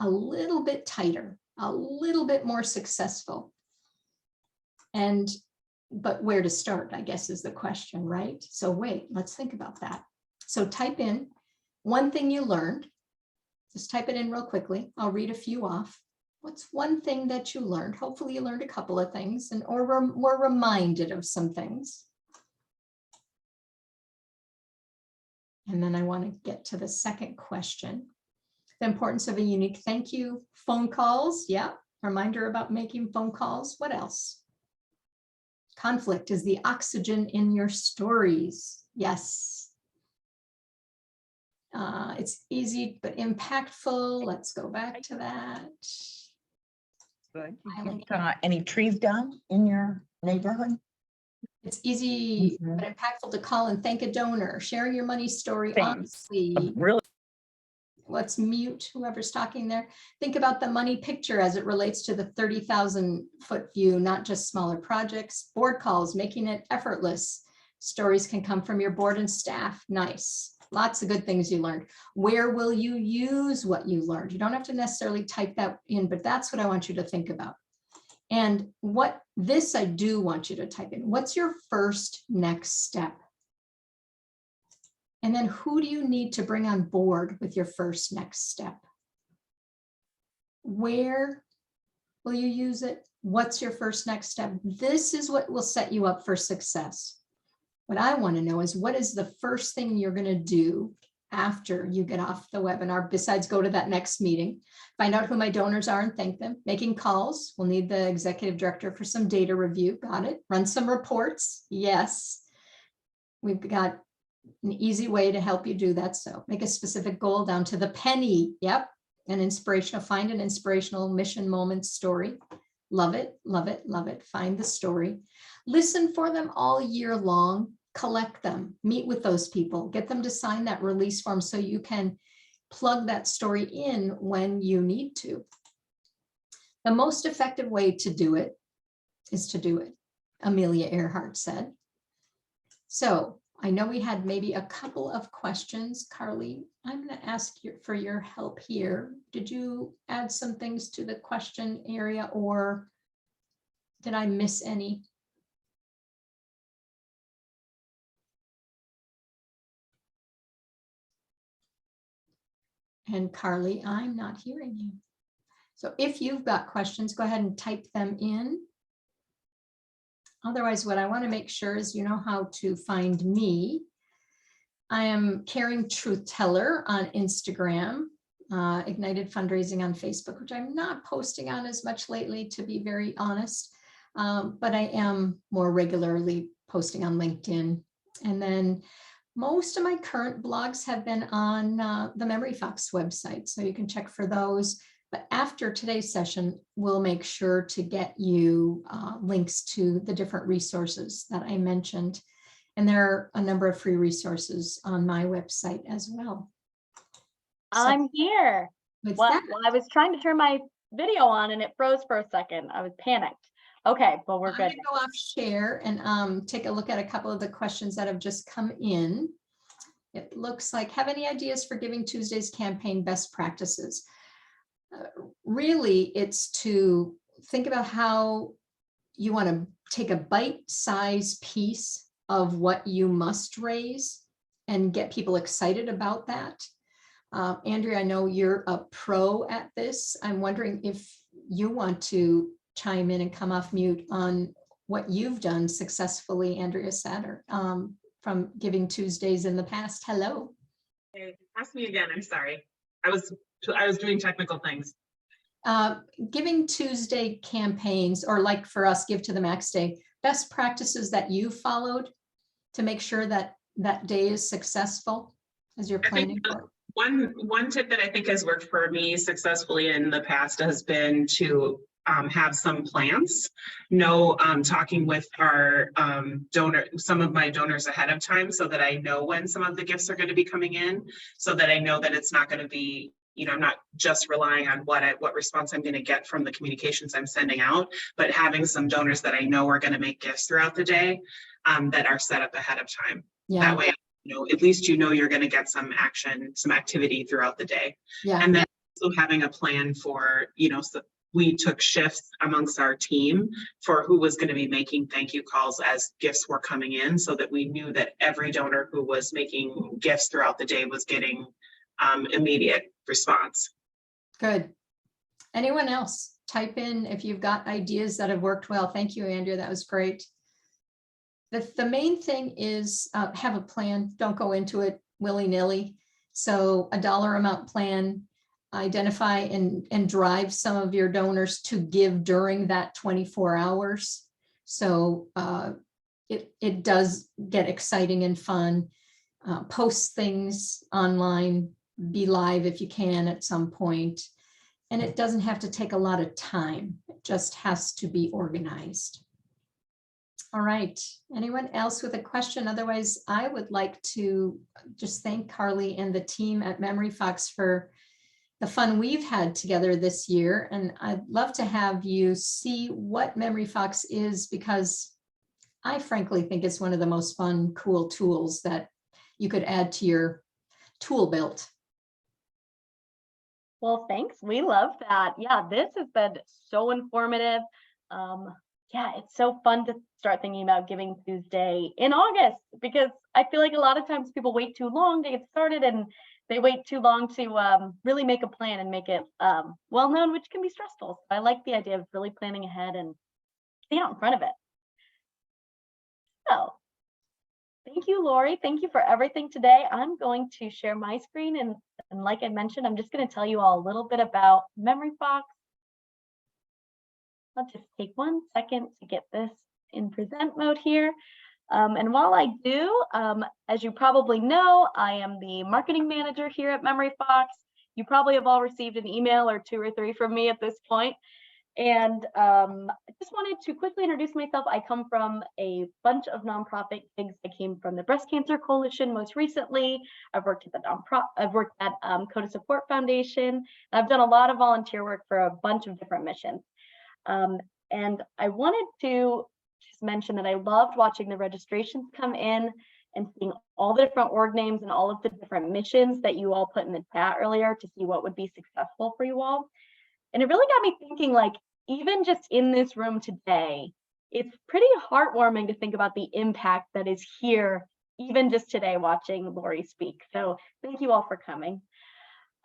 a little bit tighter, a little bit more successful. But where to start, I guess, is the question, right? So wait, let's think about that. So type in one thing you learned. Just type it in real quickly. I'll read a few off. What's one thing that you learned? Hopefully you learned a couple of things or were reminded of some things. And then I want to get to the second question. The importance of a unique thank you. Phone calls. Yeah. Reminder about making phone calls. What else? Conflict is the oxygen in your stories. Yes. It's easy but impactful. Let's go back to that. Good. Any trees down in your neighborhood? It's easy but impactful to call and thank a donor. Sharing your money story honestly. Really? Let's mute whoever's talking there. Think about the money picture as it relates to the 30,000-foot view, not just smaller projects. Board calls, making it effortless. Stories can come from your board and staff. Nice. Lots of good things you learned. Where will you use what you learned? You don't have to necessarily type that in, but that's what I want you to think about. And I do want you to type in. What's your first next step? And then who do you need to bring on board with your first next step? Where will you use it? What's your first next step? This is what will set you up for success. What I want to know is what is the first thing you're going to do after you get off the webinar, besides go to that next meeting, find out who my donors are and thank them, making calls. We'll need the executive director for some data review. Got it. Run some reports. Yes. We've got an easy way to help you do that. So make a specific goal down to the penny. Yep. Find an inspirational mission moment story. Love it, love it, love it. Find the story. Listen for them all year long. Collect them. Meet with those people. Get them to sign that release form so you can plug that story in when you need to. The most effective way to do it is to do it, Amelia Earhart said. So I know we had maybe a couple of questions. Carly, I'm going to ask you for your help here. Did you add some things to the question area or did I miss any? And Carly, I'm not hearing you. So if you've got questions, go ahead and type them in. Otherwise, what I want to make sure is you know how to find me. I am Caring Truth Teller on Instagram, Ignited Fundraising on Facebook, which I'm not posting on as much lately, to be very honest, but I am more regularly posting on LinkedIn. And then most of my current blogs have been on the MemoryFox website, so you can check for those. But after today's session, we'll make sure to get you links to the different resources that I mentioned. And there are a number of free resources on my website as well. So I'm here. well, I was trying to turn my video on and it froze for a second. I was panicked. Okay, well, we're I'm good. going to go off share and take a look at a couple of the questions that have just come in. It looks like, have any ideas for Giving Tuesday's campaign best practices? Really, it's to think about how you want to take a bite-sized piece of what you must raise and get people excited about that. Andrea, I know you're a pro at this. I'm wondering if you want to chime in and come off mute on what you've done successfully, Andrea Satter, from Giving Tuesdays in the past. Hello. Hey, ask me again. I'm sorry. I was doing technical things. Giving Tuesday campaigns, or like for us, Give to the Max Day, best practices that you followed to make sure that that day is successful as you're planning for it. One tip that I think has worked for me successfully in the past has been to have some plans, talking with our some of my donors ahead of time so that I know when some of the gifts are going to be coming in, so that I know that it's not going to be, I'm not just relying on what response I'm going to get from the communications I'm sending out, but having some donors that I know are going to make gifts throughout the day that are set up ahead of time. Yeah. That way, at least you're going to get some action, some activity throughout the day. Yeah. And then also having a plan for, so we took shifts amongst our team for who was going to be making thank you calls as gifts were coming in, so that we knew that every donor who was making gifts throughout the day was getting immediate response. Good. Anyone else? Type in if you've got ideas that have worked well. Thank you, Andrea. That was great. The main thing is have a plan. Don't go into it willy-nilly. So a dollar amount plan, identify and drive some of your donors to give during that 24 hours. So it does get exciting and fun. Post things online, be live if you can at some point. And it doesn't have to take a lot of time. It just has to be organized. All right. Anyone else with a question? Otherwise, I would like to just thank Carly and the team at MemoryFox for the fun we've had together this year. And I'd love to have you see what MemoryFox is, because I frankly think it's one of the most fun, cool tools that you could add to your tool belt. Well, thanks. We love that. Yeah, this has been so informative. Yeah, it's so fun to start thinking about Giving Tuesday in August, because I feel like a lot of times people wait too long to get started, and they wait too long to really make a plan and make it well known, which can be stressful. So I like the idea of really planning ahead and staying out in front of it. So thank you, Lori. Thank you for everything today. I'm going to share my screen, and like I mentioned, I'm just going to tell you all a little bit about MemoryFox. I'll just take 1 second to get this in present mode here. And while I do, as you probably know, I am the marketing manager here at MemoryFox. You probably have all received an email or 2 or 3 from me at this point. And I just wanted to quickly introduce myself. I come from a bunch of nonprofit gigs. I came from the Breast Cancer Coalition most recently. I've worked at CODA Support Foundation. I've done a lot of volunteer work for a bunch of different missions. And I wanted to just mention that I loved watching the registrations come in and seeing all the different org names and all of the different missions that you all put in the chat earlier to see what would be successful for you all. And it really got me thinking, like, even just in this room today, it's pretty heartwarming to think about the impact that is here, even just today watching Lori speak. So thank you all for coming.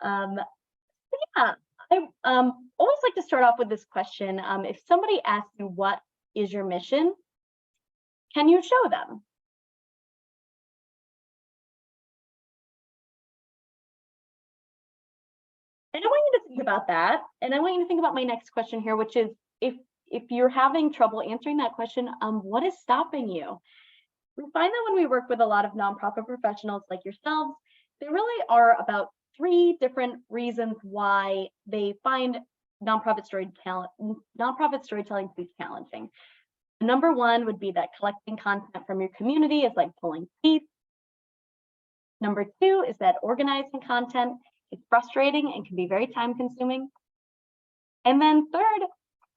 Yeah, I always like to start off with this question. If somebody asks you, what is your mission? Can you show them? And I want you to think about that. And I want you to think about my next question here, which is, if you're having trouble answering that question, what is stopping you? We find that when we work with a lot of nonprofit professionals like yourselves, there really are about 3 different reasons why they find nonprofit storytelling to be challenging. Number 1 would be that collecting content from your community is like pulling teeth. Number 2 is that organizing content is frustrating and can be very time consuming. And then 3rd,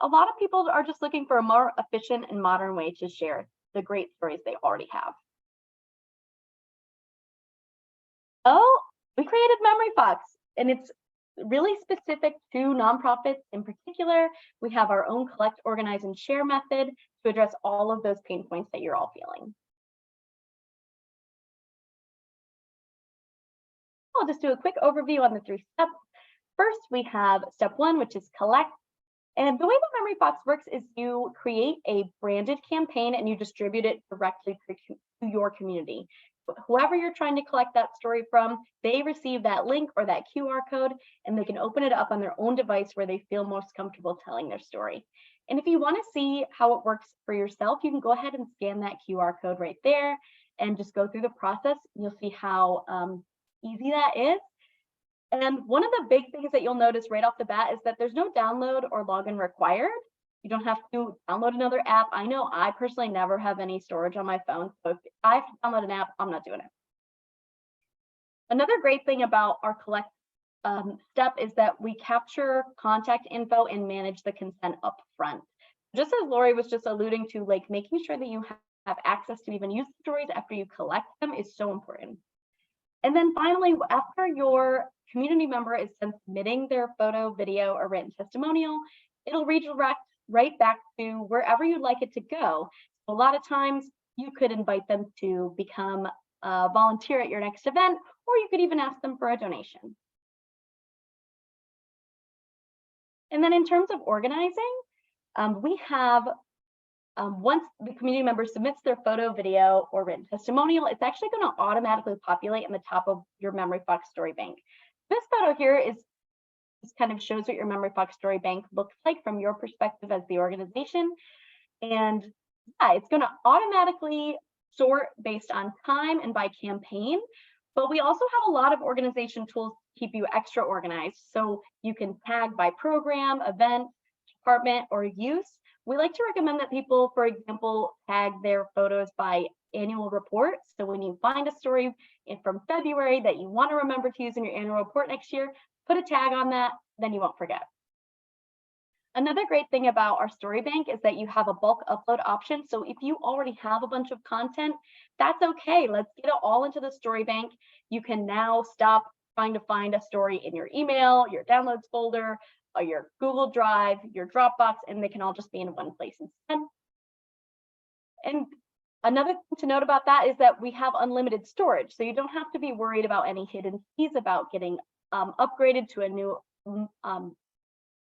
a lot of people are just looking for a more efficient and modern way to share the great stories they already have. Oh, we created MemoryFox, and it's really specific to nonprofits in particular. We have our own collect, organize, and share method to address all of those pain points that you're all feeling. I'll just do a quick overview on the 3 steps. First, we have step 1, which is collect. And the way that MemoryFox works is you create a branded campaign and you distribute it directly to your community. Whoever you're trying to collect that story from, they receive that link or that QR code, and they can open it up on their own device where they feel most comfortable telling their story. And if you want to see how it works for yourself, you can go ahead and scan that QR code right there and just go through the process. You'll see how easy that is. And one of the big things that you'll notice right off the bat is that there's no download or login required. You don't have to download another app. I know I personally never have any storage on my phone, so if I have to download an app, I'm not doing it. Another great thing about our collect step is that we capture contact info and manage the consent up front. Just as Lori was just alluding to, like making sure that you have access to even use stories after you collect them is so important. And then finally, after your community member is done submitting their photo, video, or written testimonial, it'll redirect right back to wherever you'd like it to go. A lot of times you could invite them to become a volunteer at your next event, or you could even ask them for a donation. And then in terms of organizing, we have, once the community member submits their photo, video, or written testimonial, it's actually going to automatically populate in the top of your MemoryFox story bank. This photo here just kind of shows what your MemoryFox story bank looks like from your perspective as the organization. And yeah, it's going to automatically sort based on time and by campaign. But we also have a lot of organization tools to keep you extra organized. So you can tag by program, event, department, or use. We like to recommend that people, for example, tag their photos by annual reports. So when you find a story from February that you want to remember to use in your annual report next year, put a tag on that, then you won't forget. Another great thing about our story bank is that you have a bulk upload option. So if you already have a bunch of content, that's okay. Let's get it all into the story bank. You can now stop trying to find a story in your email, your downloads folder, or your Google Drive, your Dropbox, and they can all just be in one place instead. And another thing to note about that is that we have unlimited storage. So you don't have to be worried about any hidden fees about getting upgraded to a new,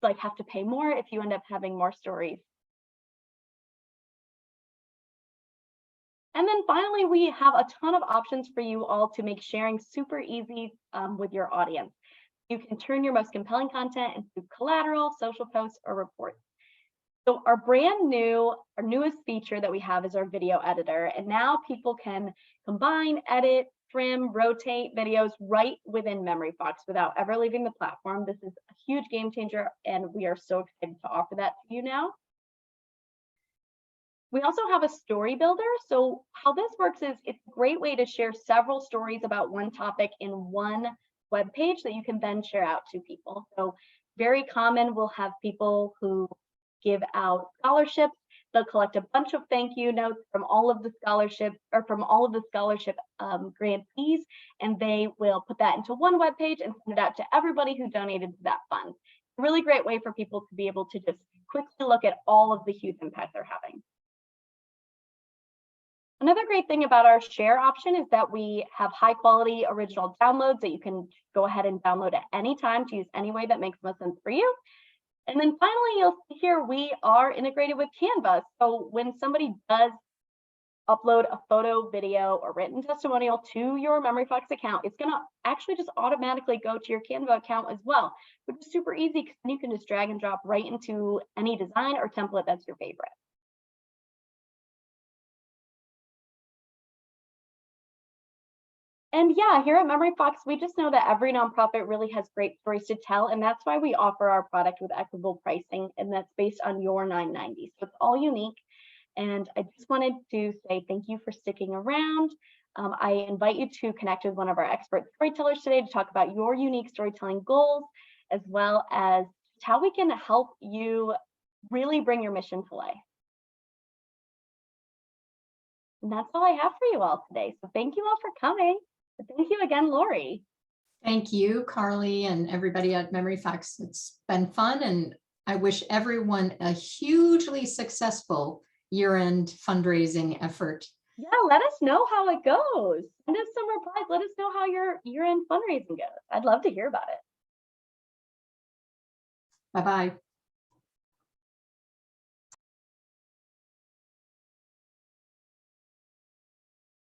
like have to pay more if you end up having more stories. And then finally, we have a ton of options for you all to make sharing super easy with your audience. You can turn your most compelling content into collateral, social posts, or reports. So our newest feature that we have is our video editor. And now people can combine, edit, trim, rotate videos right within MemoryFox without ever leaving the platform. This is a huge game changer, and we are so excited to offer that to you now. We also have a story builder. So how this works is it's a great way to share several stories about one topic in one web page that you can then share out to people. So very common, we'll have people who give out scholarships. They'll collect a bunch of thank you notes from all of the scholarship grantees, and they will put that into one web page and send it out to everybody who donated to that fund. A really great way for people to be able to just quickly look at all of the huge impact they're having. Another great thing about our share option is that we have high quality original downloads that you can go ahead and download at any time to use any way that makes most sense for you. And then finally, you'll see here we are integrated with Canva. So when somebody does upload a photo, video, or written testimonial to your MemoryFox account, it's going to actually just automatically go to your Canva account as well, which is super easy because then you can just drag and drop right into any design or template that's your favorite. And yeah, here at MemoryFox, we just know that every nonprofit really has great stories to tell, and that's why we offer our product with equitable pricing, and that's based on your 990. So it's all unique. And I just wanted to say thank you for sticking around. I invite you to connect with one of our expert storytellers today to talk about your unique storytelling goals, as well as how we can help you really bring your mission to life. And that's all I have for you all today. So thank you all for coming. Thank you again, Lori. Thank you, Carly, and everybody at MemoryFox. It's been fun, and I wish everyone a hugely successful year-end fundraising effort. Yeah, let us know how it goes. Send us some replies. Let us know how your year-end fundraising goes. I'd love to hear about it. Bye-bye.